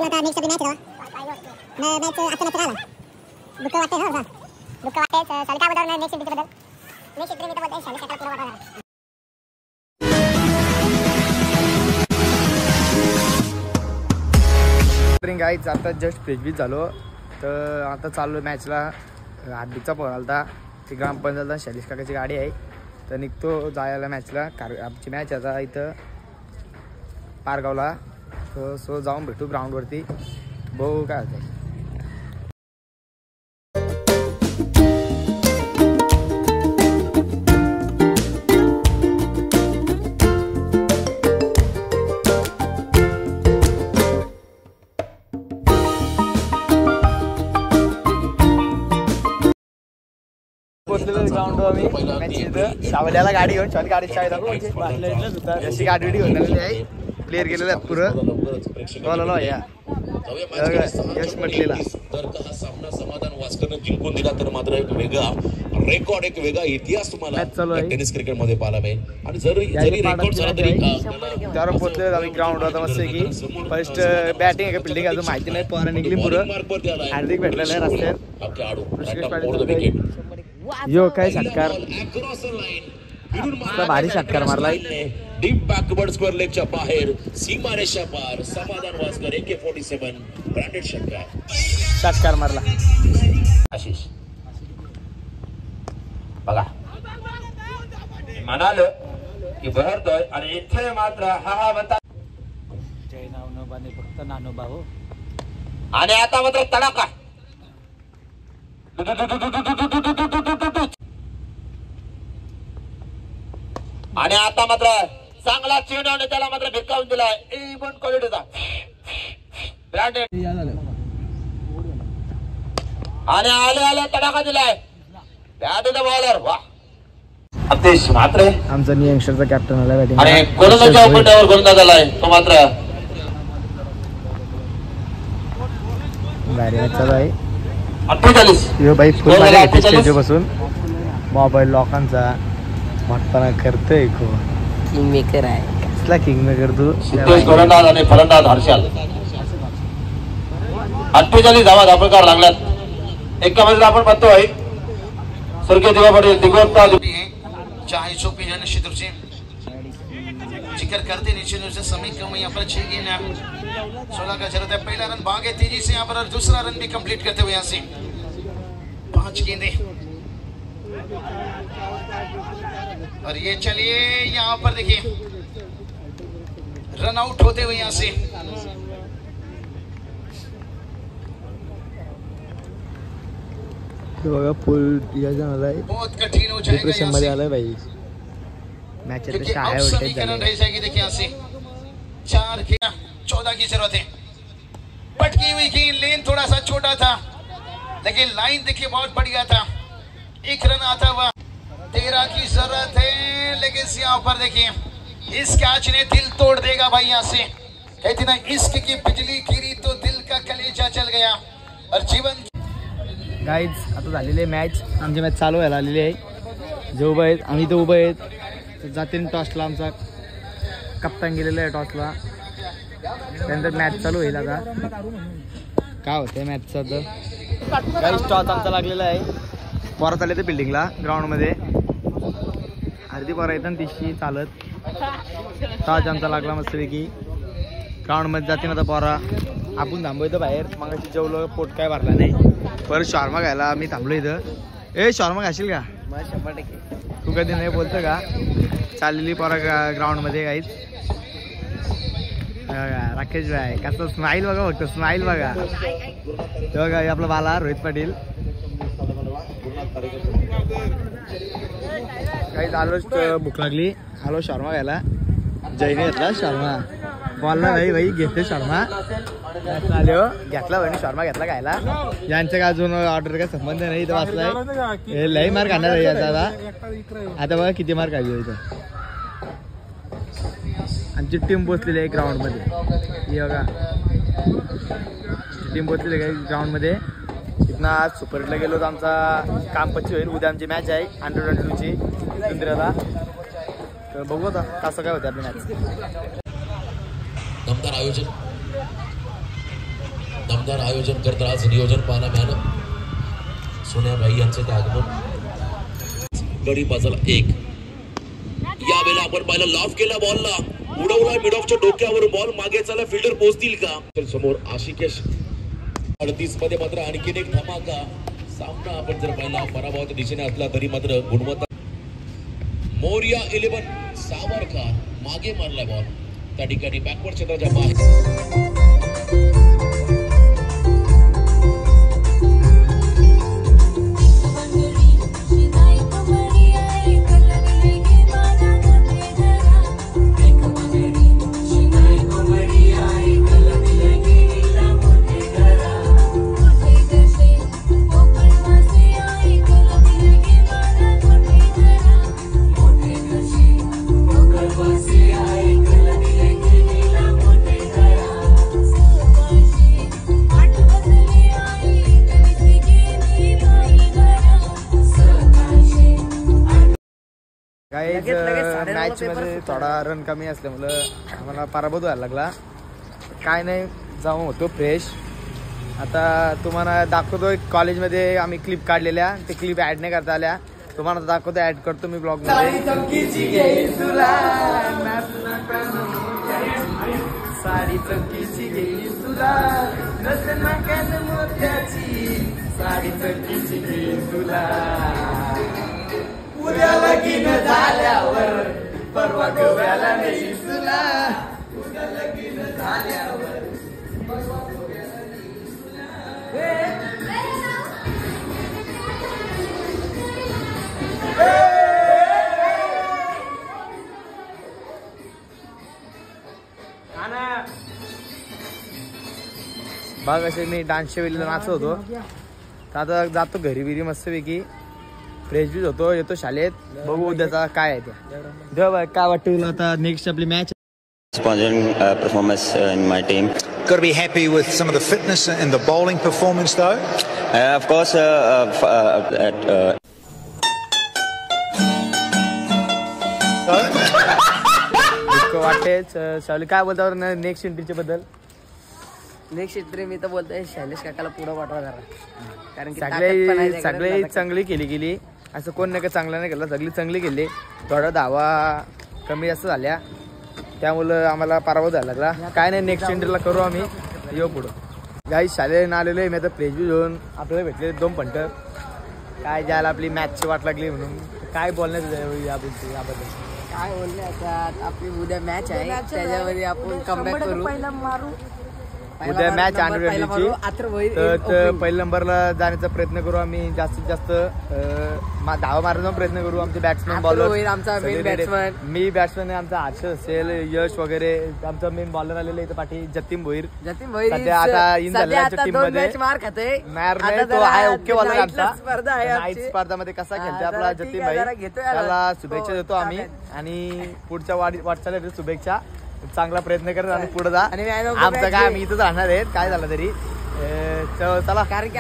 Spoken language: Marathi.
आता नेक्स्ट मॅच आहे ना मॅच आता नंतर आला दुःख वाटते ना दुःख वाटते साले काय बदल नेक्स्ट बदल नेक्स्ट मी तर बदल साले सकाळ पूर्ण वाटणार गाईज आता जस्ट फ्रेश झालो तर आता चाललो मॅचला. हार्दिकचा फोन आला ती ग्रामपंचायतला शैलेश काकाची गाडी आहे तर निघतो जायला मॅचला. आमची मॅच आता इथं पारगावला सो जाऊन भेटू ग्राउंडवरती बघू काय होतं. ग्राउंड आम्ही सावल्याला गाडी घेऊन छान गाडी चाय दाखवू अशी गाडी घेऊन आलेली आहे. प्लेयर गेलेले आहेत पुरं या यश म्हटलेला हा सामना समाधान वास्करनं जिंकून दिला तर मात्र एक वेगळा रेकॉर्ड एक वेगळा इतिहास तुम्हाला टेनिस क्रिकेट मध्ये पाहायला मिळेल. आणि जरी रेकॉर्ड झाला तरी त्यावर पोहोचले आम्ही ग्राउंड होता मस्त की फर्स्ट बॅटिंग आहे का फिल्डिंग अजून माहिती नाही. पोरा निघली पुरं हार्दिक भेटलेलं आहे रस्त्यात. यो काय षटकार भारी षटकार मारलाय डीप बॅकवर्ड स्क्वेअर लेगच्या बाहेर सीमारेषा पार समाधान वास्कर AK-47 ब्रँडेड षटकार मारला. आशिष बघा म्हणाल की बहरतोय आणि इथे मात्र हा बता जय नाव न बाने फक्त नानो भाऊ. आणि आता मात्र तडाखा आणि आता मात्र चांगला चेंडू त्याला मात्र भिरकावून दिलाय इवन क्वालिटीचा ब्रँडेड आणि आले तडाखा दिलाय बॅटचा बॉलर. वा अतिश मात्र आमचा यंगस्टरचा कॅप्टन आला बॅटिंग आणि गोलंदाजाच्या अपंडावर गोलंदाज आलाय तो मात्र भारी मॅच चालू आहे. 48 यो बाई फुल मध्ये घेते स्टेज बसून मोबाईल लोकांचा मोठपणा करतोय किंग मेकर आहे कसला किंग मेकर तू. गोलंदाज आणि फलंदाज हर्षल 48 धावा धापळकार लागल्यात. एका मध्ये आपण म्हणतोय स्वर्गीय दिवा पटेल दिगोत्ता चाहे चौकी जाने शिदुर से जिक्र करते नीचे से समय कम यहाँ पर 6 गेंद 16 का जरूरत है. पहला रन भागे तेजी से यहाँ पर और दूसरा रन भी कंप्लीट करते हुए यहाँ से 5 गेंदे और ये चलिए यहाँ पर देखिए रन आउट होते हुए यहाँ से बघा फुल बहुत कठिन हो जाएगा डिप्रेशन मध्ये आलाय भाई. मॅच क्योंकि अब समीकरण रह जाएगी. देखिए यहाँ से 4 खेला 14 की जरूरत है. पटकी हुई गेंद लेन थोड़ा सा छोटा था लेकिन लाइन देखिए बहुत बढ़िया था. एक रन आता हुआ 13 की जरूरत है लेकिन यहाँ पर देखिए इस कैच ने दिल तोड़ देगा भाई. यहाँ से कहते ना इश्क की बिजली गिरी तो दिल का कलेजा चल गया और जीवन. गाईज आता झालेली आहे मॅच. आमची मॅच चालू व्हायला आलेली आहे. जे उभं आहेत आम्ही इथं उभं आहेत जातीन टॉसला आमचा कप्तान गेलेला आहे टॉसला. त्यानंतर मॅच चालू होईल. आता काय होतंय मॅचचं तर गाईज टॉस आमचा लागलेला आहे. पोरं चालले ते बिल्डिंगला ग्राउंडमध्ये अर्धी पोरं येतात ना तिशी चालत टॉस आमचा लागला मस्तपैकी ग्राउंडमध्ये जाते ना. आता पोरा आपण थांबवतो बाहेर. मग जेवलो पोट काय भरला नाही. परत शॉर्मा घ्यायला आम्ही थांबलो इथं. शॉर्मा घाशील का 100%. तू कधी नाही बोलतो का चाललेली पोरा ग्राउंडमध्ये काहीच. राकेश भाई कसं स्माईल बघा फक्त स्माईल बघा. बघा आपला बाला रोहित पाटील काही आलो. भूक लागली आलो शॉर्मा घ्यायला. जयने घेतला शॉर्मा बॉलला भाई घेते शॉर्मा आले हो घेतला भाई शॉर्मा घेतला खायला. यांचं का अजून ऑर्डर काय संबंध नाही. इथं वाचलाय लई मार्क आणणार आहे आता. आता बघा किती मार्क आली इथं. आमची टीम पोचलेली आहे ग्राउंडमध्ये. हे बघा टीम पोचलेली आहे ग्राउंडमध्ये. इथनं आज सुपर हिटला गेलो तर आमचा काम पच्ची होईल. उद्या आमची मॅच आहे अंडर-22ची दुंद्र्याला. तर बघू आता कसं काय होतं आपली मॅच. दमदार आयोजन दमदार आयोजन करत आज नियोजन पाहायला मिळालं. सोन्याबाई यांचं ते आगमन. गडी बाजूला 1. यावेळेला आपण पाहिलं लॉफ केला बॉलला, उडवला मिड ऑफच्या डोक्यावर बॉल मागे चालला. फिल्डर पोहोचतील का? समोर आशिकेश 38 मध्ये मात्र आणखीन एक धमाका सामना आपण जर पाहिला पराभवाच्या दिशेने असला तरी मात्र गुणवत्ता. मोरिया 11 सावरकर मागे मारलाय बॉल त्या ठिकाणी बॅकवर्ड क्षेत्राच्या बाहेर. मॅच मध्ये थोडा रन कमी असल्यामुळं आम्हाला पराभूत व्हायला लागला. काय नाही, जाऊन होतो फ्रेश. आता तुम्हाला दाखवतो कॉलेजमध्ये आम्ही क्लिप काढलेल्या, ते क्लिप ऍड नाही करता आल्या. तुम्हाला दाखवतो, ऍड करतो मी ब्लॉग मध्ये. साडी चौकीची गेली तुला, साडी चौकीची गेली तुला, उद्या लगीन झाल्यावर परवा गोव्याला नाही तुला, उद्या लगीन झाल्यावर परवा गोव्याला नाही तुला. बघ असे मी डान्सच्या वेळेला नाचत होतो. तर आता जातो घरी बिरी मस्तपैकी फ्रेश बीज होतो, येतो शाळेत. बघू उद्याचा काय आहे ते. काय वाटतं तुला आता नेक्स्ट आपली match? Performance in my team. Got to be happy with some of the fitness and the bowling performance, though. Of course, वाटेच शाळी काय बोलता नेक्स्ट एंट्रीच्या बद्दल? नेक्स्ट एंट्री मी तर बोलतोय शैलेश काकाला पुढे पाठवा जरा, कारण की सगळे चांगली केली. असं कोण नाही का चांगला नाही केला, सगळी चांगली केली. थोडा धावा कमी जास्त झाल्या त्यामुळं आम्हाला पराभव झाला लागला. काय नाही, नेक्स्ट एंट्रीला करू आम्ही, येऊ पुढं. काही शाळेत आलेलो आहे मी आता फ्रेश बी घेऊन. आपल्याला भेटले 2 पंट. काय ज्याला आपली मॅचची वाट लागली म्हणून काय बोलण्यात याबद्दल काय बोलले. आता आपली उद्या मॅच आहे, त्याच्यामध्ये आपण कमबॅक करू. उद्या मॅच आणण्याची, तर पहिल्या नंबरला जाण्याचा प्रयत्न करू आम्ही. जास्तीत जास्त धावा मारण्याचा प्रयत्न करू. आमचे बॅट्समॅन बॉलर, आमचा मेन बॅट्समॅन, मी बॅट्समॅन आहे, आमचा हर्ष असेल, यश वगैरे. आमचा मेन बॉलर आलेला इथं पाठी जतीन भोईर. सध्या आता इन झालेल्या टीम मध्ये मार खाते. तो आहे ओके बॉलर आमचा. नाईट स्पर्धामध्ये कसा खेळते आपला जतीन भाई, त्याला शुभेच्छा देतो आम्ही. आणि पुढच्या वाटचाली शुभेच्छा. चांगला प्रयत्न करत आणि पुढे जा. आमचं काय, आम्ही इथंच राहणार आहेत काय झालं तरी. चला, कारण की